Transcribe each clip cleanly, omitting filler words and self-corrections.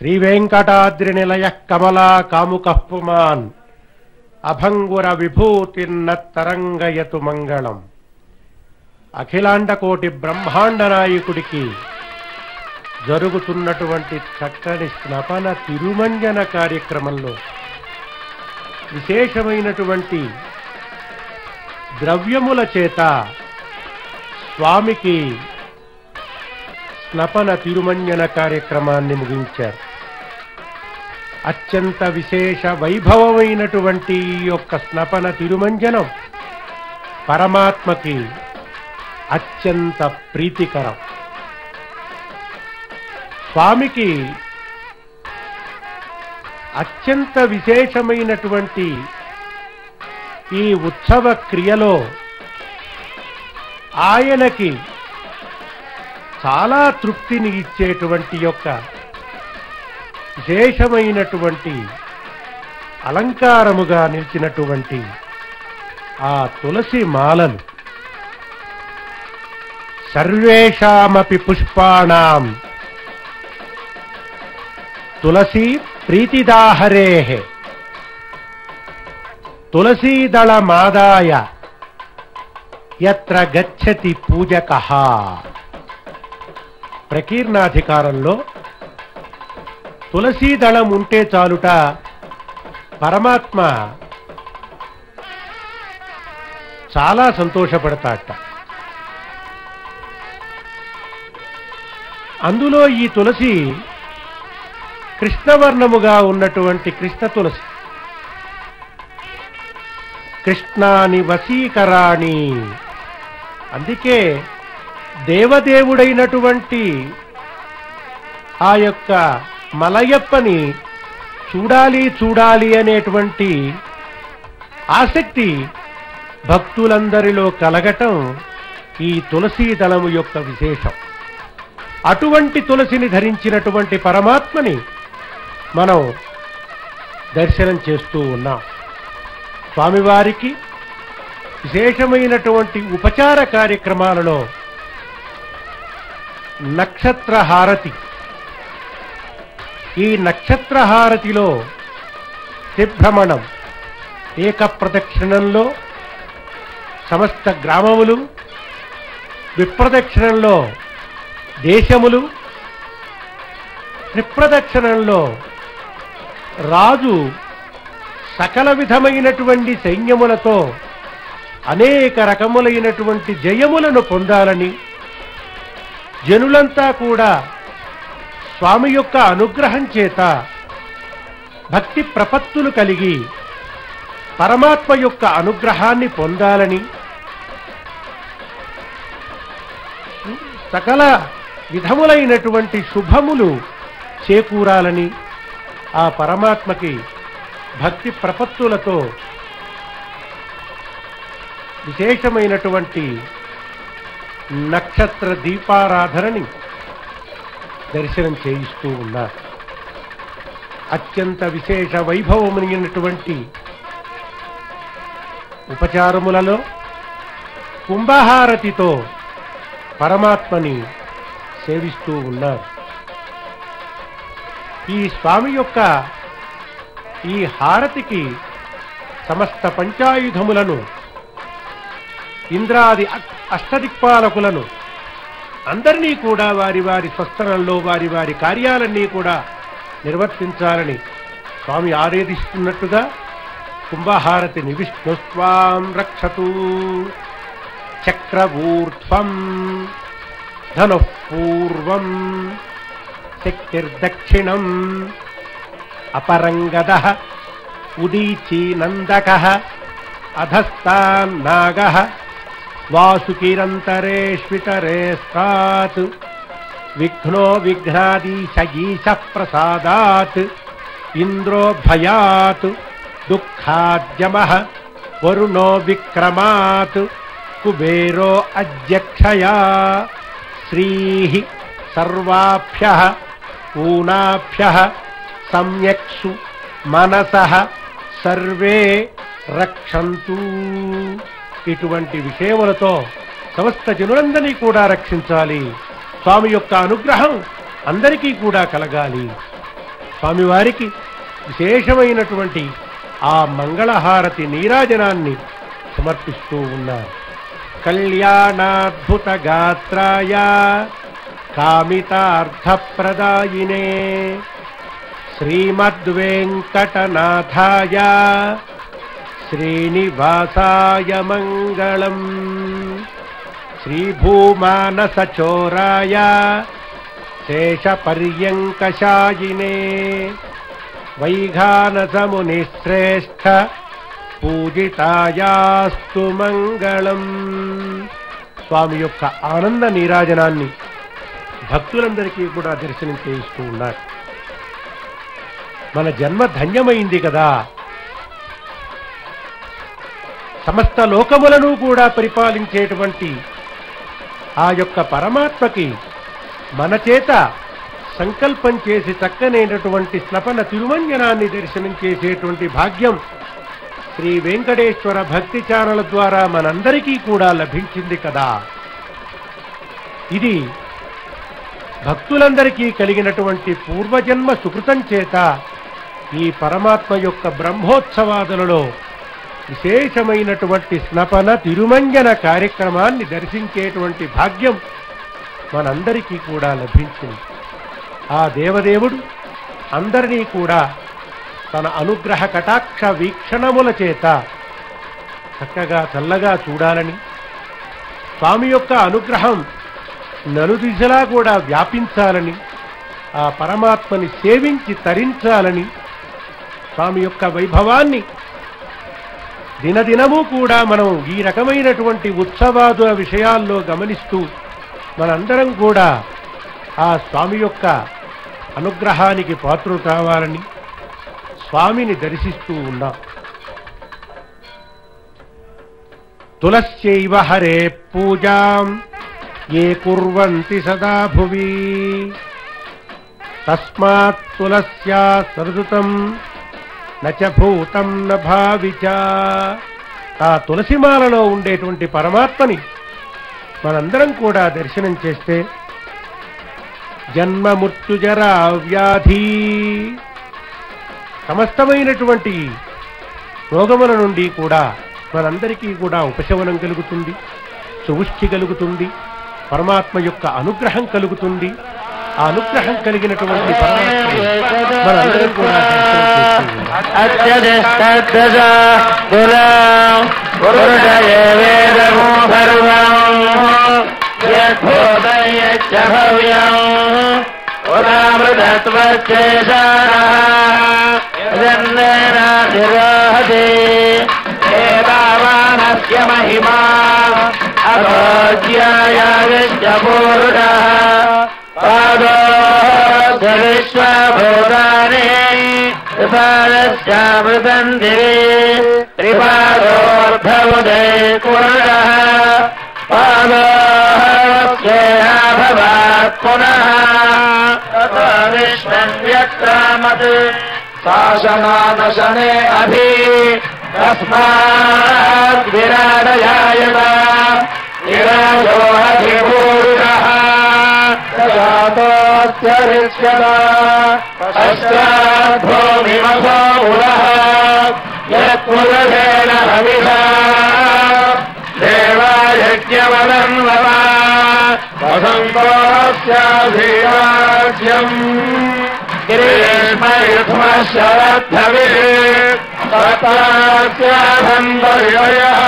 శ్రీవేంకటాద్రినిలయ కమలా కాముకః పుమాన్ అభంగుర విభూతిర్నత్తరంగయతు మంగళం. అఖిలాండకోటి బ్రహ్మాండ నాయకుడికి జరుగుతున్నటువంటి చక్కని స్నపన తిరుమంజన కార్యక్రమంలో విశేషమైనటువంటి ద్రవ్యముల చేత స్వామికి స్నపన తిరుమంజన కార్యక్రమాన్ని ముగించారు. అత్యంత విశేష వైభవమైనటువంటి ఈ యొక్క స్నపన తిరుమంజనం పరమాత్మకి అత్యంత ప్రీతికరం. స్వామికి అత్యంత విశేషమైనటువంటి ఈ ఉత్సవ క్రియలో ఆయనకి చాలా తృప్తిని ఇచ్చేటువంటి యొక్క విశేషమైనటువంటి అలంకారముగా నిలిచినటువంటి ఆ తులసి మాలలు సర్వేషామపి పుష్పాణాం తులసీ ప్రీతిదాహరేః తులసీదళమాదాయ యత్ర గచ్చతి పూజకః. ప్రకీర్ణాధికారంలో తులసీదళం ఉంటే చాలుట పరమాత్మ చాలా సంతోషపడతాట. అందులో ఈ తులసి కృష్ణవర్ణముగా ఉన్నటువంటి కృష్ణ తులసి. కృష్ణాని వశీకరాణి, అందుకే దేవదేవుడైనటువంటి ఆ యొక్క మలయప్పని చూడాలి చూడాలి అనేటువంటి ఆసక్తి భక్తులందరిలో కలగటం ఈ తులసీ దళము యొక్క విశేషం. అటువంటి తులసిని ధరించినటువంటి పరమాత్మని మనం దర్శనం చేస్తూ ఉన్నాం. స్వామివారికి విశేషమైనటువంటి ఉపచార కార్యక్రమాలలో నక్షత్రహారతి. ఈ నక్షత్రహారతిలో త్రిభ్రమణం, ఏక ప్రదక్షిణంలో సమస్త గ్రామములు, విప్రదక్షిణంలో దేశములు, త్రిప్రదక్షిణంలో రాజు సకల విధమైనటువంటి సైన్యములతో అనేక రకములైనటువంటి జయములను పొందాలని, జనులంతా కూడా స్వామి యొక్క అనుగ్రహం చేత భక్తి ప్రపత్తులు కలిగి పరమాత్మ యొక్క అనుగ్రహాన్ని పొందాలని, సకల విధములైనటువంటి శుభములు చేకూరాలని ఆ పరమాత్మకి భక్తి ప్రపత్తులతో విశేషమైనటువంటి నక్షత్ర దీపారాధనని దర్శనం చేయిస్తూ ఉన్నారు. అత్యంత విశేష వైభవమైనటువంటి ఉపచారములలో కుంభహారతితో పరమాత్మని సేవిస్తూ ఉన్నారు. ఈ స్వామి యొక్క ఈ హారతికి సమస్త పంచాయుధములను, ఇంద్రాది అష్టదిక్పాలకులను అందరినీ కూడా వారి వారి స్వస్థలంలో వారి వారి కార్యాలన్నీ కూడా నిర్వర్తించాలని స్వామి ఆదేశిస్తున్నట్టుగా కుంభహారతిని విష్ణుస్వాం రక్షతు చక్రవూర్ధ్వం ధనుః పూర్వం శక్తిర్దక్షిణం అపరంగదః ఉదీచీనందకః అధస్తాన్నాగః వాసుకిరంతరేష్వితరే స్కాత్ విఘ్నో విఘ్నాదీశయీశః ప్రసాదాత్ ఇంద్రో భయాత్ దుఃఖాద్యమః వరుణో విక్రమాత్ కుబేరో అధ్యక్షయా శ్రీః సర్వాభ్యః ఊనాభ్యః సమ్యక్సు మనసః సర్వే రక్షంతు. ఇటువంటి విషయములతో సమస్త జనులందరినీ కూడా రక్షించాలి. స్వామి యొక్క అనుగ్రహం అందరికీ కూడా కలగాలి. స్వామివారికి విశేషమైనటువంటి ఆ మంగళహారతి నీరాజనాన్ని సమర్పిస్తూ ఉన్నారు. కళ్యాణాద్భుత గాత్రాయ కామితార్థప్రదాయినే శ్రీమద్వేంకటనాథాయ శ్రీనివాసాయ మంగళం. శ్రీభూమానసచోరాయ శేషపర్యంకశాయినే వైఘానసమునిశ్రేష్ఠ పూజితాయాస్తు మంగళం. స్వామి యొక్క ఆనంద నీరాజనాన్ని భక్తులందరికీ కూడా దర్శనం చేయిస్తూ ఉన్నారు. మన జన్మ ధన్యమైంది కదా. సమస్త లోకములను కూడా పరిపాలించేటువంటి ఆ యొక్క పరమాత్మకి మన చేత సంకల్పం చేసి చక్కనైనటువంటి స్నపన తిరుమంజనాన్ని దర్శనం చేసేటువంటి భాగ్యం శ్రీ వెంకటేశ్వర భక్తి ఛానల్ ద్వారా మనందరికీ కూడా లభించింది కదా. ఇది భక్తులందరికీ కలిగినటువంటి పూర్వజన్మ సుకృతం చేత ఈ పరమాత్మ యొక్క బ్రహ్మోత్సవాదులలో విశేషమైనటువంటి స్నపన తిరుమంజన కార్యక్రమాన్ని దర్శించేటువంటి భాగ్యం మనందరికీ కూడా లభించింది. ఆ దేవదేవుడు అందరినీ కూడా తన అనుగ్రహ కటాక్ష వీక్షణముల చేత చక్కగా చల్లగా చూడాలని, స్వామి యొక్క అనుగ్రహం నలుదిశలా కూడా వ్యాపించాలని, ఆ పరమాత్మని సేవించి తరించాలని, స్వామి యొక్క వైభవాన్ని దినదినము కూడా మనం ఈ రకమైనటువంటి ఉత్సవాదుల విషయాల్లో గమనిస్తూ మనందరం కూడా ఆ స్వామి యొక్క అనుగ్రహానికి పాత్రులు కావాలని స్వామిని దర్శిస్తూ ఉన్నాం. తులస్యైవ హరే పూజాం ఏ కుర్వంతి సదా భువి తస్మాత్ తులస్యా సర్దుతం నచ భూతం న భావిచ. ఆ తులసిమాలలో ఉండేటువంటి పరమాత్మని మనందరం కూడా దర్శనం చేస్తే జన్మ మృత్యుజరా వ్యాధి సమస్తమైనటువంటి రోగముల నుండి కూడా మనందరికీ కూడా ఉపశమనం కలుగుతుంది, సువుష్టి కలుగుతుంది, పరమాత్మ యొక్క అనుగ్రహం కలుగుతుంది. ఆ అనుగ్రహం కలిగినటువంటి పరమాత్మని మనందరం కూడా మహిమా విశ్వభూతాని పాదశ్యామృతందిరే త్రిపాదోర్ధముదే కురుడః పాదోః పునః తతో విశ్వం వ్యక్రామత్ శాసనానశనే అభి తస్మాత్ విరాడయాయత విరాజో అధిపూరుషః భూమిమసో ఉరః యత్పురుషేణ హవిషా దేవాయజ్ఞవదన్వవ వసంతోస్యాధీరాజ్యం గ్రీష్మయుగ్మః శరద్ధవిః తత్రాస్యాధంతర్యయః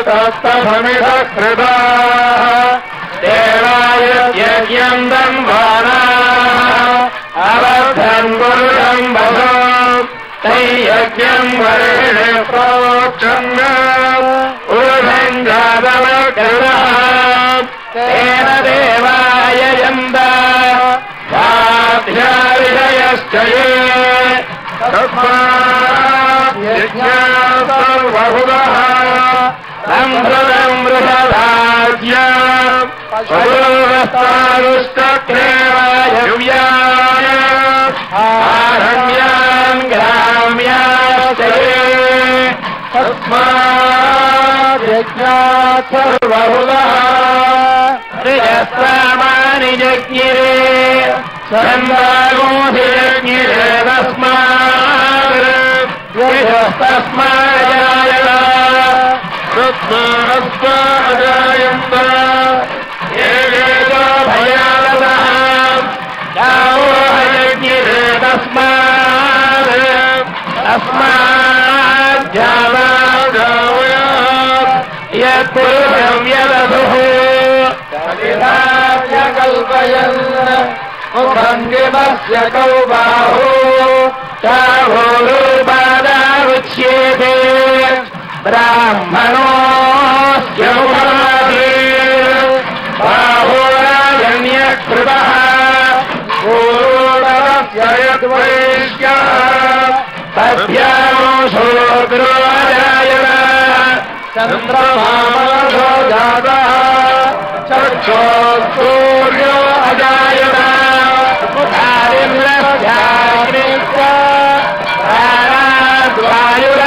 తత్తమిధ కృతాః దేవాయ యజ్ఞం దన్వానా అవద్ధన్ గురురం వసో తైయజ్ఞం వర్హిణి ప్రోక్షన్న ఉరుధం జాతవకృతః తేన దేవాయ యంద సాధ్యా విషయశ్చయే తస్మాత్ యజ్ఞా సర్వహుతః సంభృతం వృషభాజ్య పశువస్తారుష్టక్రేవాయవ్యాయ ఆరణ్యాన్ గ్రామ్యాశ్చయే తస్మాత్ యజ్ఞాత్ సర్వహుతః త్రిజస్వామాని జజ్ఞిరే तस्माजायन्त येवेदो भयानतः यावो हयज्ञिरे तस्माज्जावाजावयात् यत्पुरुषं यदधुः तदिधार्य कल्पयन् मुखङ्गिमस्य कौ बाहो चाभोरुपादारुच्येते ब्राह्मणोऽस्य मुखादि बाहोराजन्यकृतः पूर्वस्य यद्वैश्यः तस्यांशो अजायत चन्द्रमामसो जातः चक्षुः सूर्यो अजायत मुखारिन्द्रस्याग्निश्च प्राणाद्वायुर